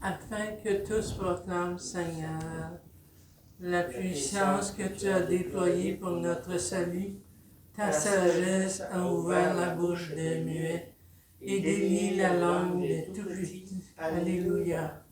afin que tous proclament, Seigneur, la puissance que tu as déployée pour notre salut. Ta sagesse a ouvert la bouche des muets et délié la langue des tout-petits. Alléluia.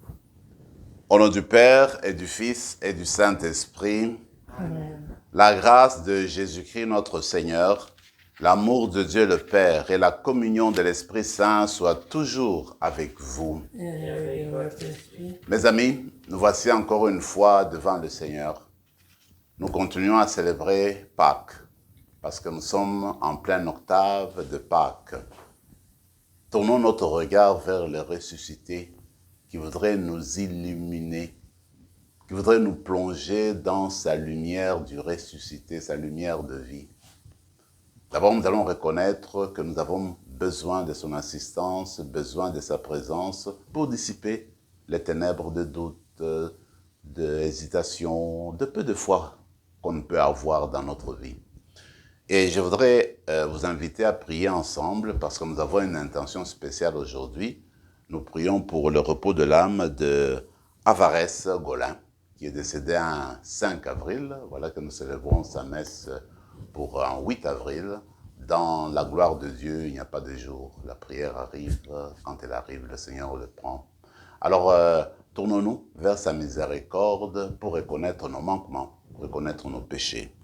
Au nom du Père et du Fils et du Saint-Esprit, Amen. la grâce de Jésus-Christ notre Seigneur, l'amour de Dieu le Père et la communion de l'Esprit Saint soient toujours avec vous. Et avec votre esprit. Mes amis, nous voici encore une fois devant le Seigneur. Nous continuons à célébrer Pâques, parce que nous sommes en pleine octave de Pâques. Tournons notre regard vers le ressuscité qui voudrait nous illuminer, qui voudrait nous plonger dans sa lumière du ressuscité, sa lumière de vie. D'abord, nous allons reconnaître que nous avons besoin de son assistance, besoin de sa présence pour dissiper les ténèbres de doute, d'hésitation, de peu de foi qu'on peut avoir dans notre vie. Et je voudrais vous inviter à prier ensemble parce que nous avons une intention spéciale aujourd'hui. Nous prions pour le repos de l'âme de Avarès Golin, qui est décédé un 5 avril. Voilà que nous célébrons sa messe pour un 8 avril. Dans la gloire de Dieu, il n'y a pas de jour. La prière arrive. Quand elle arrive, le Seigneur le prend. Alors, tournons-nous vers sa miséricorde pour reconnaître nos manquements, reconnaître nos péchés.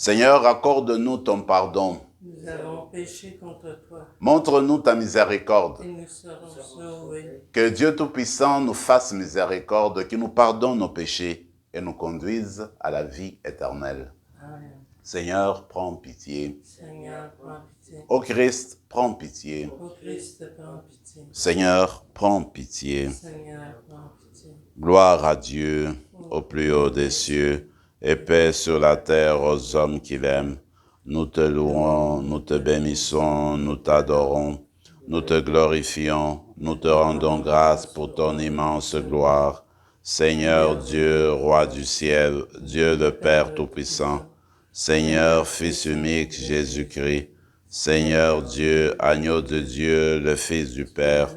Seigneur, accorde-nous ton pardon. Nous avons péché contre toi Montre-nous ta miséricorde. et nous serons sauvés. Que Dieu Tout-Puissant nous fasse miséricorde, qu'il nous pardonne nos péchés et nous conduise à la vie éternelle. Amen. Seigneur, prends pitié. Seigneur, prends pitié. Ô Christ, prends pitié. Ô Christ, prends pitié. Seigneur, prends pitié. Seigneur, prends pitié. Gloire à Dieu, au plus haut des cieux, et paix sur la terre aux hommes qu'il aime. Nous te louons, nous te bénissons, nous t'adorons, nous te glorifions, nous te rendons grâce pour ton immense gloire. Seigneur Dieu, Roi du ciel, Dieu le Père Tout-Puissant, Seigneur Fils unique Jésus-Christ, Seigneur Dieu, agneau de Dieu, le Fils du Père,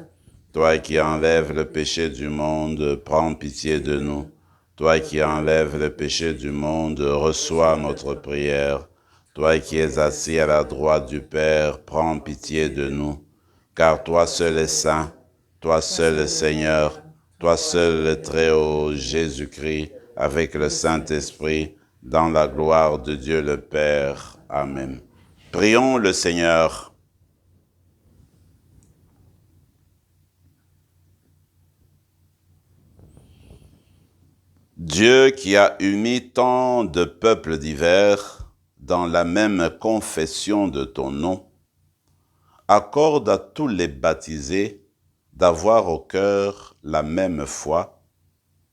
toi qui enlèves le péché du monde, prends pitié de nous. Toi qui enlèves le péché du monde, reçois notre prière. Toi qui es assis à la droite du Père, prends pitié de nous. Car toi seul es saint, toi seul le Seigneur, toi seul le Très-Haut, Jésus-Christ, avec le Saint-Esprit, dans la gloire de Dieu le Père. Amen. Prions le Seigneur. Dieu qui a uni tant de peuples divers dans la même confession de ton nom, accorde à tous les baptisés d'avoir au cœur la même foi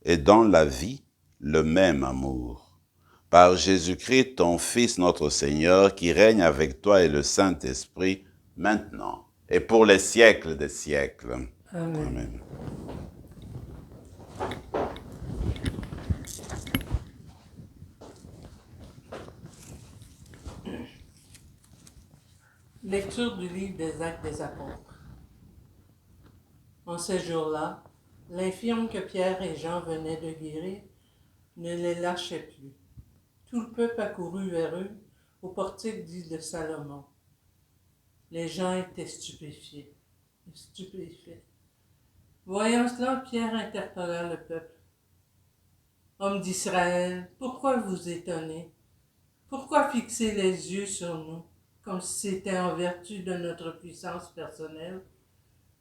et dans la vie le même amour. Par Jésus-Christ, ton Fils, notre Seigneur, qui règne avec toi et le Saint-Esprit, maintenant et pour les siècles des siècles. Amen. Amen. Lecture du livre des Actes des Apôtres. En ces jours-là, l'infirme que Pierre et Jean venaient de guérir ne les lâchait plus. Tout le peuple accourut vers eux au portique dit de Salomon. Les gens étaient stupéfaits. Voyant cela, Pierre interpella le peuple. Hommes d'Israël, pourquoi vous étonnez? Pourquoi fixer les yeux sur nous, comme si c'était en vertu de notre puissance personnelle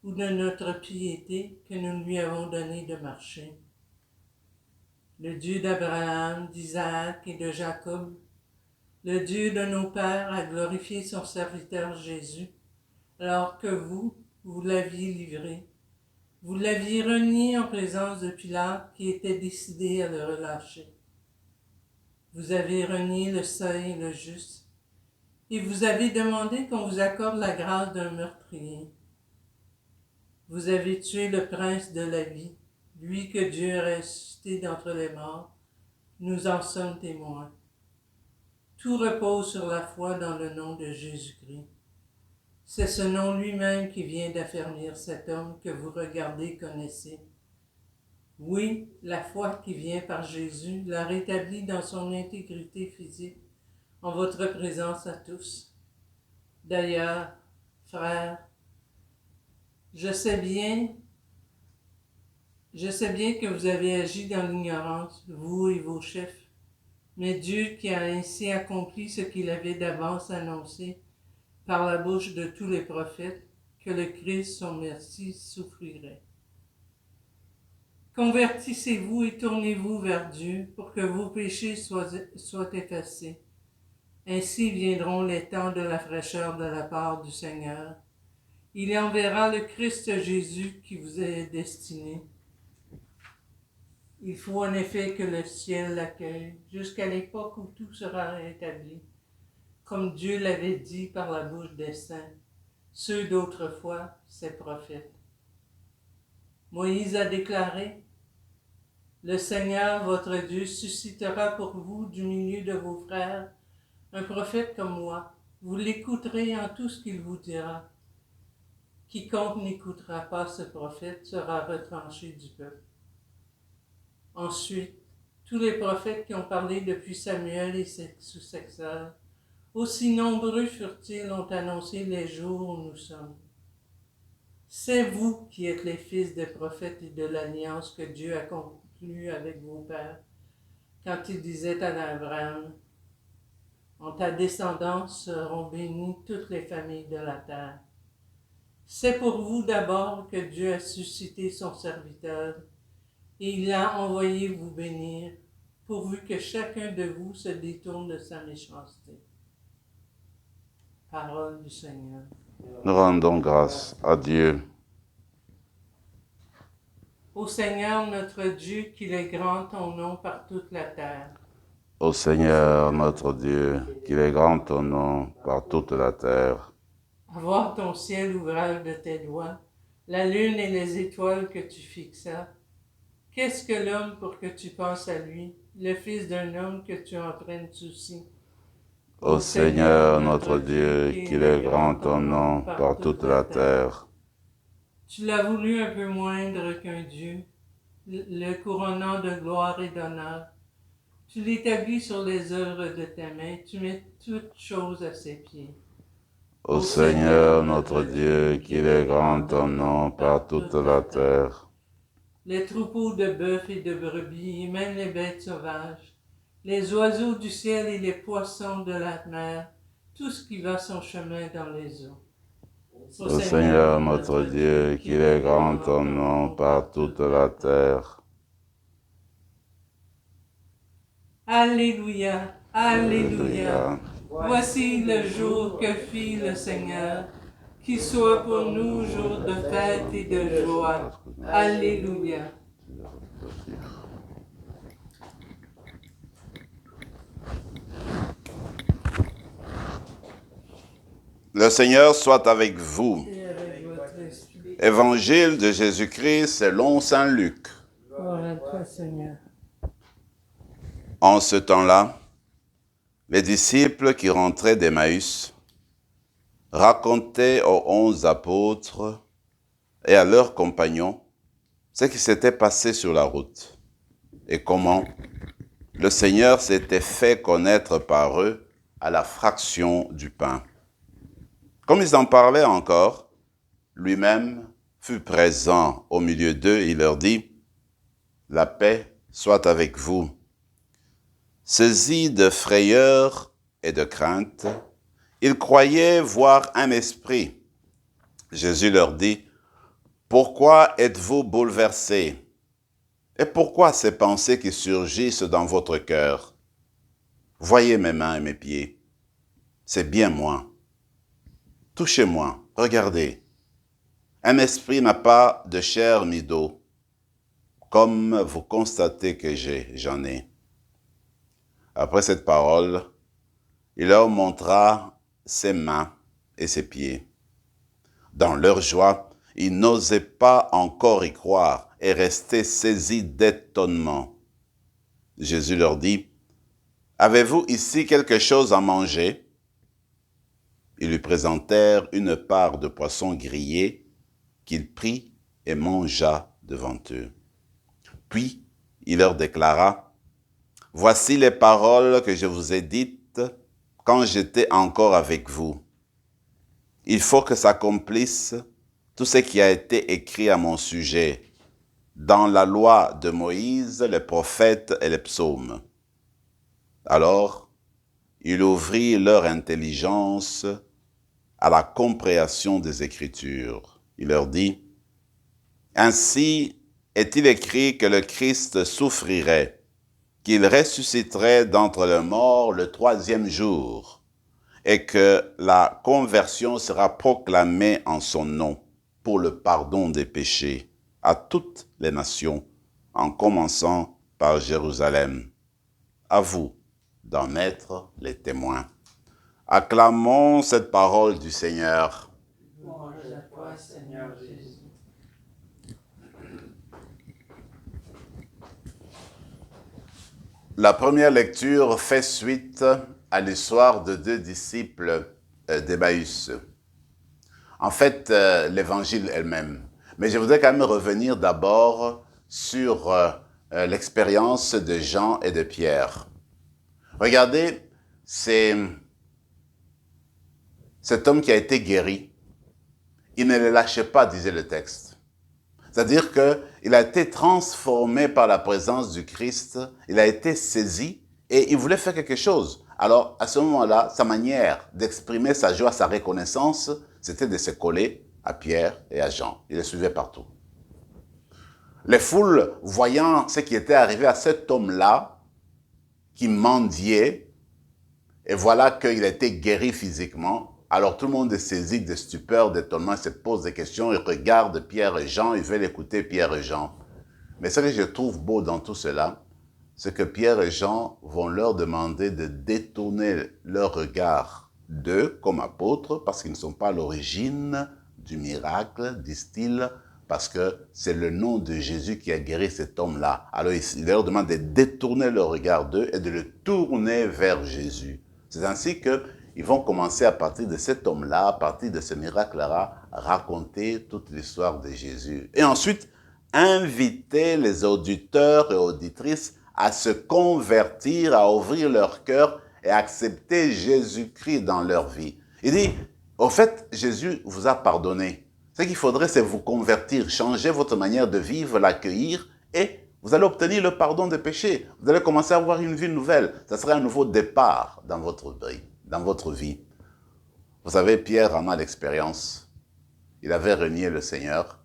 ou de notre piété que nous lui avons donné de marcher? Le Dieu d'Abraham, d'Isaac et de Jacob, le Dieu de nos pères a glorifié son serviteur Jésus, alors que vous l'aviez livré. Vous l'aviez renié en présence de Pilate qui était décidé à le relâcher. Vous avez renié le saint et le juste, et vous avez demandé qu'on vous accorde la grâce d'un meurtrier. Vous avez tué le prince de la vie, lui que Dieu a ressuscité d'entre les morts. Nous en sommes témoins. Tout repose sur la foi dans le nom de Jésus-Christ. C'est ce nom lui-même qui vient d'affermir cet homme que vous regardez et connaissez. Oui, la foi qui vient par Jésus l'a rétabli dans son intégrité physique en votre présence à tous. D'ailleurs, frères, je sais bien que vous avez agi dans l'ignorance, vous et vos chefs, mais Dieu qui a ainsi accompli ce qu'il avait d'avance annoncé par la bouche de tous les prophètes, que le Christ, son Messie, souffrirait. Convertissez-vous et tournez-vous vers Dieu pour que vos péchés soient effacés. Ainsi viendront les temps de la fraîcheur de la part du Seigneur. Il enverra le Christ Jésus qui vous est destiné. Il faut en effet que le ciel l'accueille jusqu'à l'époque où tout sera rétabli, comme Dieu l'avait dit par la bouche des saints, ceux d'autrefois, ses prophètes. Moïse a déclaré, « Le Seigneur, votre Dieu, suscitera pour vous du milieu de vos frères un prophète comme moi. Vous l'écouterez en tout ce qu'il vous dira. Quiconque n'écoutera pas ce prophète sera retranché du peuple. » Ensuite, tous les prophètes qui ont parlé depuis Samuel et ses successeurs, aussi nombreux furent-ils, ont annoncé les jours où nous sommes. C'est vous qui êtes les fils des prophètes et de l'alliance que Dieu a conclue avec vos pères, quand il disait à Abraham, « En ta descendance seront bénies toutes les familles de la terre. » C'est pour vous d'abord que Dieu a suscité son serviteur, et il a envoyé vous bénir, pourvu que chacun de vous se détourne de sa méchanceté. Parole du Seigneur. Nous rendons grâce à Dieu. Ô Seigneur notre Dieu, qu'il est grand ton nom par toute la terre. Ô Seigneur notre Dieu, qu'il est grand ton nom par toute la terre. À voir ton ciel ouvrage de tes doigts, la lune et les étoiles que tu fixas. Qu'est-ce que l'homme pour que tu penses à lui, le fils d'un homme que tu en prennes souci? Ô Seigneur notre Dieu, qu'il est grand ton nom par toute la terre. Tu l'as voulu un peu moindre qu'un Dieu, le couronnant de gloire et d'honneur. Tu l'établis sur les œuvres de tes mains, tu mets toutes choses à ses pieds. Ô Seigneur notre Dieu, qu'il est grand ton nom par toute la terre. Les troupeaux de bœufs et de brebis, et même les bêtes sauvages, les oiseaux du ciel et les poissons de la mer, tout ce qui va son chemin dans les eaux. Ô Seigneur notre Dieu, qu'il est grand ton nom par toute la terre. Alléluia, Alléluia. Voici le jour que fit le Seigneur, qu'il soit pour nous jour de fête et de joie. Alléluia. Le Seigneur soit avec vous. Et avec votre esprit. Évangile de Jésus-Christ selon saint Luc. Gloire à toi, Seigneur. En ce temps-là, les disciples qui rentraient d'Emmaüs racontaient aux 11 apôtres et à leurs compagnons ce qui s'était passé sur la route et comment le Seigneur s'était fait connaître par eux à la fraction du pain. Comme ils en parlaient encore, lui-même fut présent au milieu d'eux et il leur dit « La paix soit avec vous ». Saisis de frayeur et de crainte, ils croyaient voir un esprit. Jésus leur dit, « Pourquoi êtes-vous bouleversés? Et pourquoi ces pensées qui surgissent dans votre cœur? Voyez mes mains et mes pieds, c'est bien moi. Touchez-moi, regardez. Un esprit n'a pas de chair ni d'eau, comme vous constatez que j'en ai. » Après cette parole, il leur montra ses mains et ses pieds. Dans leur joie, ils n'osaient pas encore y croire et restaient saisis d'étonnement. Jésus leur dit, « Avez-vous ici quelque chose à manger? » Ils lui présentèrent une part de poisson grillé qu'il prit et mangea devant eux. Puis il leur déclara, « Voici les paroles que je vous ai dites quand j'étais encore avec vous. Il faut que s'accomplisse tout ce qui a été écrit à mon sujet dans la loi de Moïse, les prophètes et les psaumes. » Alors, il ouvrit leur intelligence à la compréhension des Écritures. Il leur dit, « Ainsi est-il écrit que le Christ souffrirait, qu'il ressusciterait d'entre les morts le 3e jour, et que la conversion sera proclamée en son nom pour le pardon des péchés à toutes les nations, en commençant par Jérusalem. À vous d'en être les témoins. » Acclamons cette parole du Seigneur. Louange à toi, Seigneur Jésus. La première lecture fait suite à l'histoire de 2 disciples d'Emmaüs. En fait, l'évangile elle-même. Mais je voudrais quand même revenir d'abord sur l'expérience de Jean et de Pierre. Regardez, c'est cet homme qui a été guéri. Il ne le lâchait pas, disait le texte. C'est-à-dire qu'il a été transformé par la présence du Christ, il a été saisi et il voulait faire quelque chose. Alors, à ce moment-là, sa manière d'exprimer sa joie, sa reconnaissance, c'était de se coller à Pierre et à Jean. Il les suivait partout. Les foules, voyant ce qui était arrivé à cet homme-là, qui mendiait, et voilà qu'il a été guéri physiquement, alors tout le monde est saisi de stupeur, d'étonnement, il se pose des questions, il regarde Pierre et Jean, il veut écouter Pierre et Jean. Mais ce que je trouve beau dans tout cela, c'est que Pierre et Jean vont leur demander de détourner leur regard d'eux comme apôtres, parce qu'ils ne sont pas à l'origine du miracle, disent-ils, parce que c'est le nom de Jésus qui a guéri cet homme-là. Alors il leur demande de détourner leur regard d'eux et de le tourner vers Jésus. C'est ainsi qu'ils vont commencer à partir de cet homme-là, à partir de ce miracle-là, à raconter toute l'histoire de Jésus. Et ensuite, inviter les auditeurs et auditrices à se convertir, à ouvrir leur cœur et à accepter Jésus-Christ dans leur vie. Il dit, au fait, Jésus vous a pardonné. Ce qu'il faudrait, c'est vous convertir, changer votre manière de vivre, l'accueillir et vous allez obtenir le pardon des péchés. Vous allez commencer à avoir une vie nouvelle. Ça sera un nouveau départ dans votre vie. Vous savez, Pierre en a l'expérience. Il avait renié le Seigneur.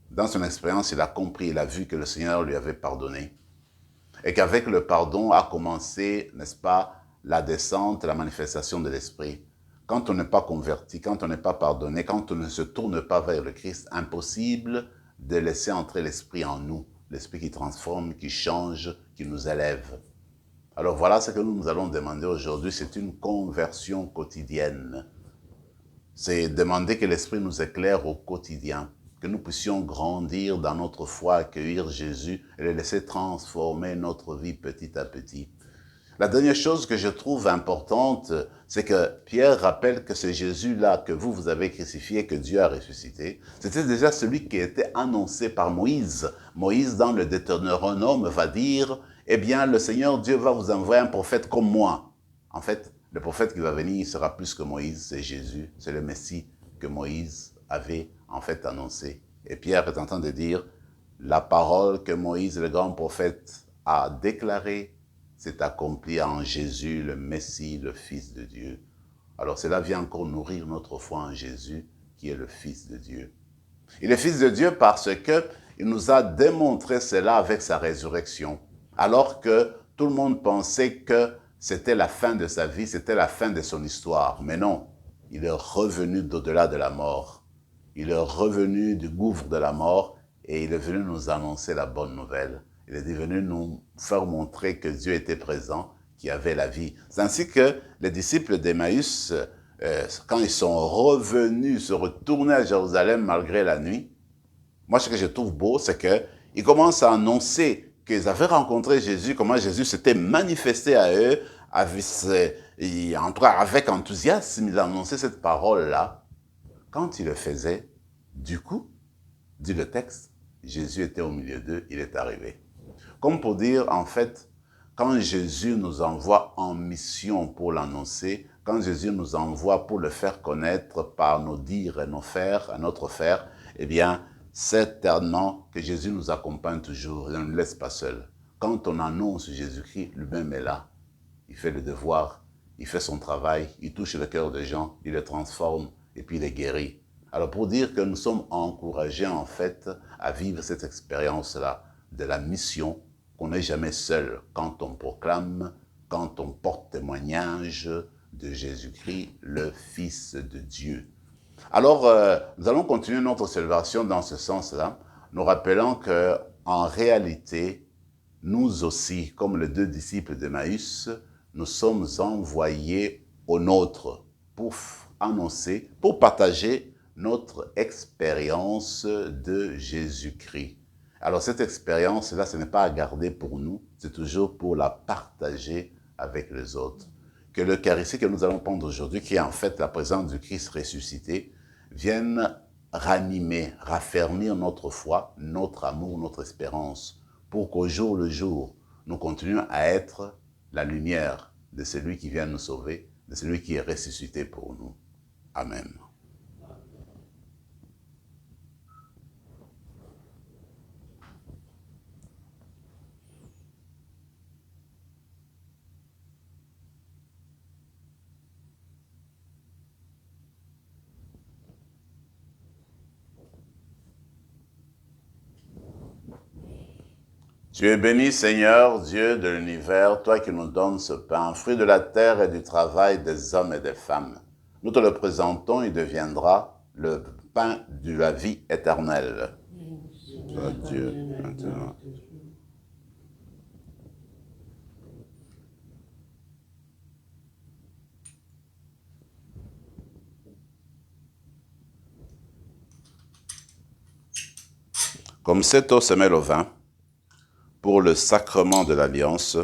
Dans son expérience, il a compris, il a vu que le Seigneur lui avait pardonné. Et qu'avec le pardon a commencé, n'est-ce pas, la descente, la manifestation de l'Esprit. Quand on n'est pas converti, quand on n'est pas pardonné, quand on ne se tourne pas vers le Christ, impossible de laisser entrer l'Esprit en nous. L'Esprit qui transforme, qui change, qui nous élève. Alors voilà ce que nous allons demander aujourd'hui, c'est une conversion quotidienne. C'est demander que l'Esprit nous éclaire au quotidien, que nous puissions grandir dans notre foi, accueillir Jésus et le laisser transformer notre vie petit à petit. La dernière chose que je trouve importante, c'est que Pierre rappelle que c'est Jésus-là que vous avez crucifié, que Dieu a ressuscité. C'était déjà celui qui était annoncé par Moïse. Moïse, dans le Deutéronome, va dire, eh bien, le Seigneur Dieu va vous envoyer un prophète comme moi. En fait, le prophète qui va venir, il sera plus que Moïse, c'est Jésus, c'est le Messie que Moïse avait en fait annoncé. Et Pierre est en train de dire, la parole que Moïse, le grand prophète, a déclarée, s'est accompli en Jésus, le Messie, le Fils de Dieu. Alors cela vient encore nourrir notre foi en Jésus, qui est le Fils de Dieu. Il est Fils de Dieu parce qu'il nous a démontré cela avec sa résurrection. Alors que tout le monde pensait que c'était la fin de sa vie, c'était la fin de son histoire. Mais non, il est revenu d'au-delà de la mort. Il est revenu du gouffre de la mort et il est venu nous annoncer la bonne nouvelle. Il est venu nous faire montrer que Dieu était présent, qu'il y avait la vie. C'est ainsi que les disciples d'Emmaüs, quand ils sont revenus, se retourner à Jérusalem malgré la nuit, moi ce que je trouve beau, c'est qu'ils commencent à annoncer qu'ils avaient rencontré Jésus, comment Jésus s'était manifesté à eux, avec enthousiasme, il annonçait cette parole-là. Quand il le faisait, du coup, dit le texte, Jésus était au milieu d'eux, il est arrivé. Comme pour dire, en fait, quand Jésus nous envoie en mission pour l'annoncer, quand Jésus nous envoie pour le faire connaître par nos dires et nos faire, à notre faire, eh bien, certainement que Jésus nous accompagne toujours, il ne nous laisse pas seuls. Quand on annonce Jésus-Christ, lui-même est là. Il fait le devoir, il fait son travail, il touche le cœur des gens, il les transforme et puis il les guérit. Alors pour dire que nous sommes encouragés en fait à vivre cette expérience-là de la mission, qu'on n'est jamais seul quand on proclame, quand on porte témoignage de Jésus-Christ, le Fils de Dieu. Alors, nous allons continuer notre observation dans ce sens-là, nous rappelant qu'en réalité, nous aussi, comme les deux disciples d'Emmaüs, nous sommes envoyés au nôtre pour annoncer, pour partager notre expérience de Jésus-Christ. Alors cette expérience-là, ce n'est pas à garder pour nous, c'est toujours pour la partager avec les autres. Que l'Eucharistie que nous allons prendre aujourd'hui, qui est en fait la présence du Christ ressuscité, vienne ranimer, raffermir notre foi, notre amour, notre espérance, pour qu'au jour le jour, nous continuions à être la lumière de celui qui vient nous sauver, de celui qui est ressuscité pour nous. Amen. Tu es béni, Seigneur, Dieu de l'univers, toi qui nous donnes ce pain, fruit de la terre et du travail des hommes et des femmes. Nous te le présentons, il deviendra le pain de la vie éternelle. Toi, Dieu, maintenant. Comme cette eau se mêle au vin, pour le sacrement de l'Alliance,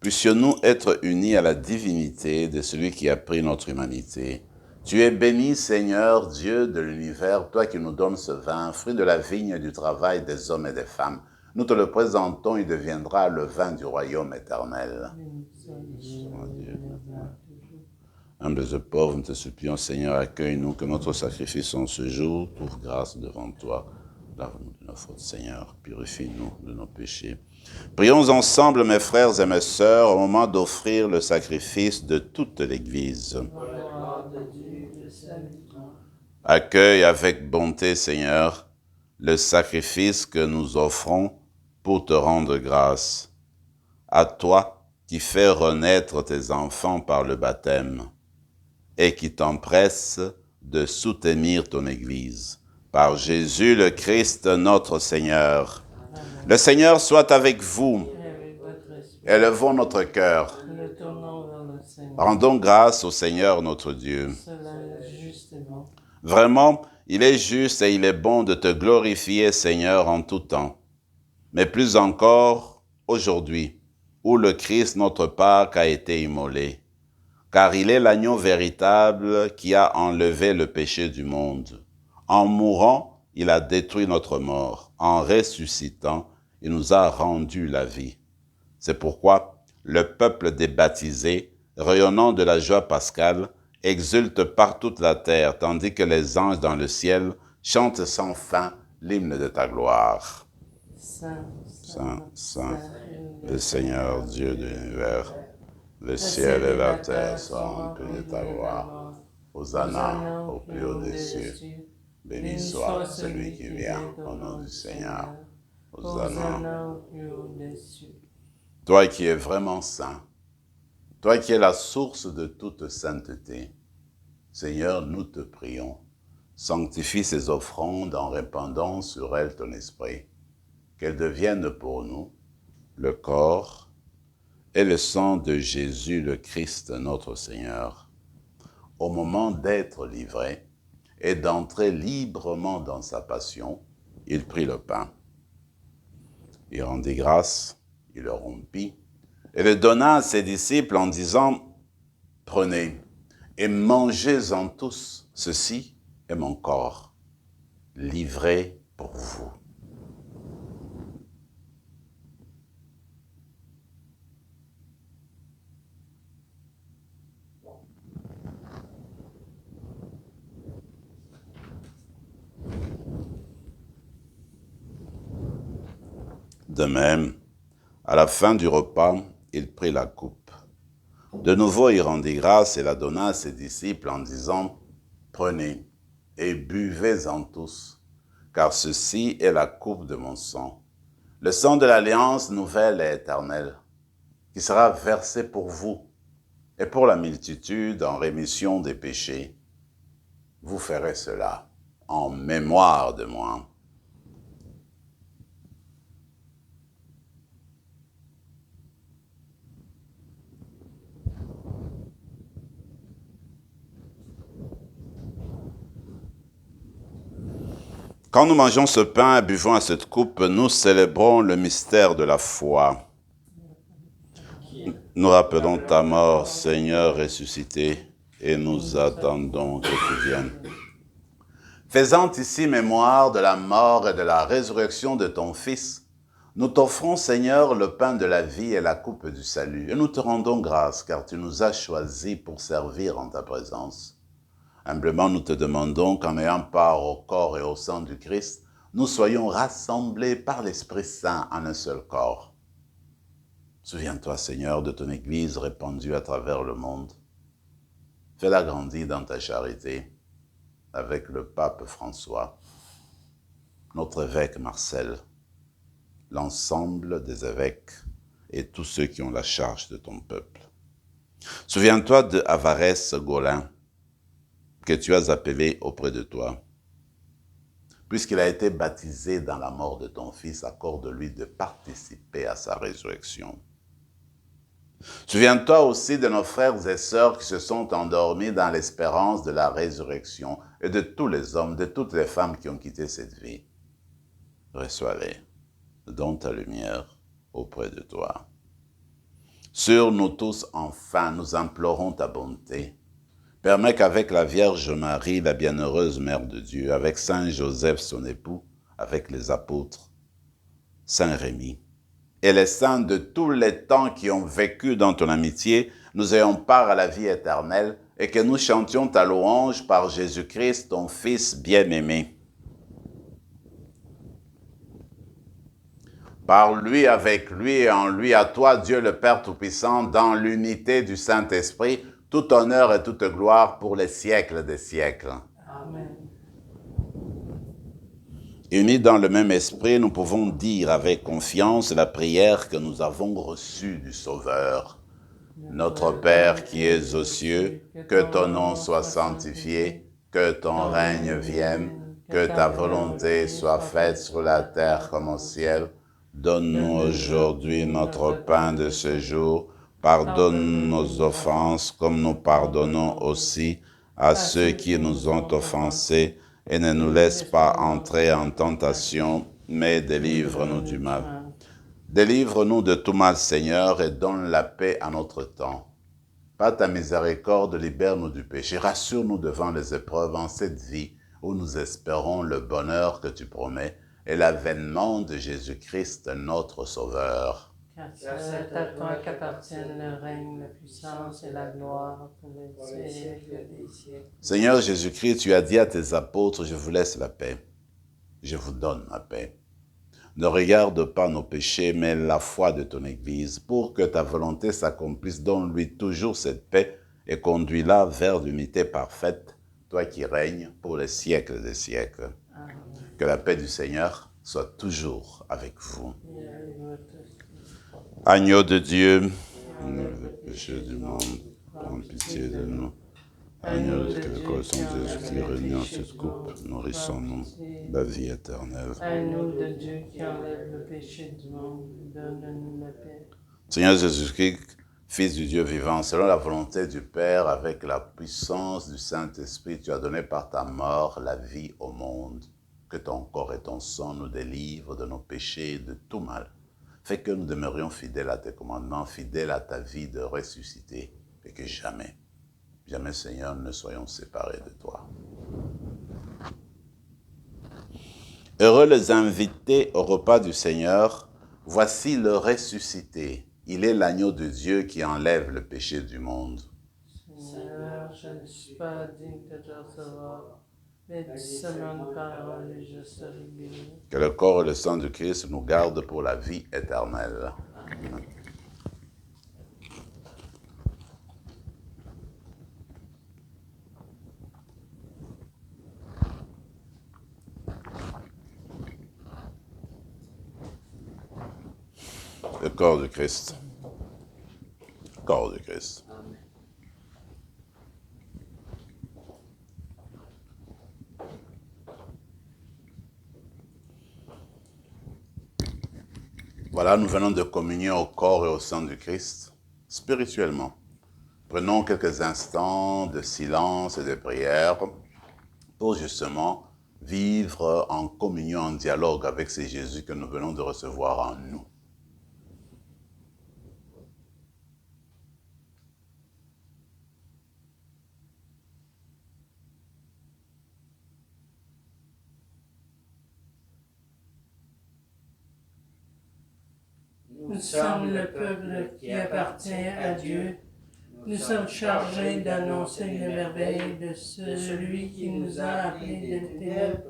puissions-nous être unis à la divinité de celui qui a pris notre humanité. Tu es béni, Seigneur, Dieu de l'univers, toi qui nous donnes ce vin, fruit de la vigne et du travail des hommes et des femmes. Nous te le présentons, il deviendra le vin du royaume éternel. Humbles et pauvres, nous te supplions, Seigneur, accueille-nous, que notre sacrifice en ce jour trouve grâce devant toi. Lave-nous de nos fautes, Seigneur, purifie-nous de nos péchés. Prions ensemble, mes frères et mes sœurs, au moment d'offrir le sacrifice de toute l'Église. Accueille avec bonté, Seigneur, le sacrifice que nous offrons pour te rendre grâce. À toi qui fais renaître tes enfants par le baptême et qui t'empresse de soutenir ton Église. Par Jésus le Christ, notre Seigneur. Le Seigneur soit avec vous. Élevons notre cœur. Rendons grâce au Seigneur notre Dieu. Vraiment, il est juste et il est bon de te glorifier, Seigneur, en tout temps. Mais plus encore, aujourd'hui, où le Christ, notre Pâque, a été immolé. Car il est l'agneau véritable qui a enlevé le péché du monde. En mourant, il a détruit notre mort. En ressuscitant, il nous a rendu la vie. C'est pourquoi le peuple des baptisés, rayonnant de la joie pascale, exulte par toute la terre, tandis que les anges dans le ciel chantent sans fin l'hymne de ta gloire. Saint, Saint, Saint, le Seigneur Dieu de l'univers, le ciel et la terre sont remplis de ta gloire. Hosanna au plus haut des cieux. Béni soit celui qui vient au nom du Seigneur. Hosanna au plus haut des cieux. Toi qui es vraiment saint, toi qui es la source de toute sainteté, Seigneur, nous te prions, sanctifie ces offrandes en répandant sur elles ton esprit, qu'elles deviennent pour nous le corps et le sang de Jésus le Christ notre Seigneur. Au moment d'être livré et d'entrer librement dans sa passion, il prit le pain. Il rendit grâce, il le rompit et le donna à ses disciples en disant, « Prenez et mangez-en tous, ceci est mon corps, livré pour vous. » De même, à la fin du repas, il prit la coupe. De nouveau, il rendit grâce et la donna à ses disciples en disant, « Prenez et buvez-en tous, car ceci est la coupe de mon sang, le sang de l'alliance nouvelle et éternelle, qui sera versé pour vous et pour la multitude en rémission des péchés. Vous ferez cela en mémoire de moi. » Quand nous mangeons ce pain et buvons à cette coupe, nous célébrons le mystère de la foi. Nous rappelons ta mort, Seigneur ressuscité, et nous attendons que tu viennes. Faisant ici mémoire de la mort et de la résurrection de ton Fils, nous t'offrons, Seigneur, le pain de la vie et la coupe du salut, et nous te rendons grâce, car tu nous as choisis pour servir en ta présence. Humblement, nous te demandons qu'en ayant part au corps et au sang du Christ, nous soyons rassemblés par l'Esprit Saint en un seul corps. Souviens-toi, Seigneur, de ton Église répandue à travers le monde. Fais-la grandir dans ta charité avec le pape François, notre évêque Marcel, l'ensemble des évêques et tous ceux qui ont la charge de ton peuple. Souviens-toi de Avarès Gaulin, que tu as appelé auprès de toi. Puisqu'il a été baptisé dans la mort de ton Fils, accorde-lui de participer à sa résurrection. Souviens-toi aussi de nos frères et sœurs qui se sont endormis dans l'espérance de la résurrection et de tous les hommes, de toutes les femmes qui ont quitté cette vie. Reçois-les, donne ta lumière auprès de toi. Sur nous tous, enfin, nous implorons ta bonté. Permets qu'avec la Vierge Marie, la bienheureuse Mère de Dieu, avec Saint Joseph, son époux, avec les apôtres, Saint Rémy, et les saints de tous les temps qui ont vécu dans ton amitié, nous ayons part à la vie éternelle et que nous chantions ta louange par Jésus-Christ, ton Fils bien-aimé. Par lui, avec lui et en lui, à toi, Dieu le Père Tout-Puissant, dans l'unité du Saint-Esprit, tout honneur et toute gloire pour les siècles des siècles. Amen. Unis dans le même esprit, nous pouvons dire avec confiance la prière que nous avons reçue du Sauveur. Notre Père qui es aux cieux, que ton nom soit sanctifié, que ton règne vienne, que ta volonté soit faite sur la terre comme au ciel. Donne-nous aujourd'hui notre pain de ce jour. Pardonne nos offenses comme nous pardonnons aussi à ceux qui nous ont offensés. Et ne nous laisse pas entrer en tentation, mais délivre-nous du mal. Délivre-nous de tout mal, Seigneur, et donne la paix à notre temps. Par ta miséricorde, libère-nous du péché. Rassure-nous devant les épreuves en cette vie où nous espérons le bonheur que tu promets et l'avènement de Jésus-Christ, notre Sauveur. Car c'est à toi qu'appartiennent le règne, la puissance et la gloire pour les siècles des siècles. Seigneur Jésus-Christ, tu as dit à tes apôtres, je vous laisse la paix. Je vous donne ma paix. Ne regarde pas nos péchés, mais la foi de ton Église, pour que ta volonté s'accomplisse. Donne-lui toujours cette paix et conduis-la vers l'unité parfaite, toi qui règnes pour les siècles des siècles. Amen. Que la paix du Seigneur soit toujours avec vous. Agneau de Dieu, le péché du monde, prends pitié de nous. Agneau de le corps de Jésus-Christ réuni en cette coupe, nourrissons-nous la vie éternelle. Agneau de Dieu qui enlève le péché du monde, donne-nous la paix. Seigneur Jésus-Christ, Fils du Dieu vivant, selon la volonté du Père, avec la puissance du Saint-Esprit, tu as donné par ta mort la vie au monde. Que ton corps et ton sang nous délivrent de nos péchés et de tout mal. Fais que nous demeurions fidèles à tes commandements, fidèles à ta vie de ressuscité, et que jamais, jamais, Seigneur, ne soyons séparés de toi. Heureux les invités au repas du Seigneur, voici le ressuscité. Il est l'agneau de Dieu qui enlève le péché du monde. Seigneur, je ne suis pas digne de te recevoir, mais dis seulement une parole et je serai guéri. Que le corps et le sang de Christ nous gardent pour la vie éternelle. Amen. Le corps de Christ. Corps de Christ. Amen. Voilà, nous venons de communier au corps et au sang du Christ, spirituellement. Prenons quelques instants de silence et de prière pour justement vivre en communion, en dialogue avec ce Jésus que nous venons de recevoir en nous. Nous sommes le peuple qui appartient à Dieu. Nous sommes chargés d'annoncer les merveilles de celui qui nous a appelés des ténèbres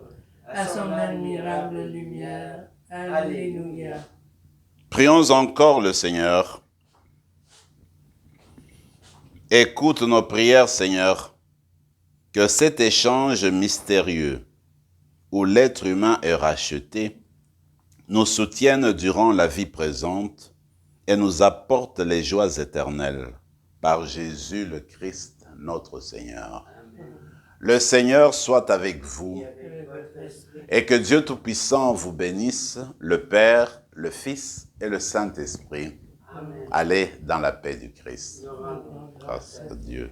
à son admirable lumière. Alléluia. Prions encore le Seigneur. Écoute nos prières, Seigneur, que cet échange mystérieux où l'être humain est racheté nous soutienne durant la vie présente et nous apporte les joies éternelles par Jésus le Christ, notre Seigneur. Amen. Le Seigneur soit avec vous Avec votre esprit. et que Dieu Tout-Puissant vous bénisse, le Père, le Fils et le Saint-Esprit. Amen. Allez dans la paix du Christ. Nous rendons Grâce à Dieu.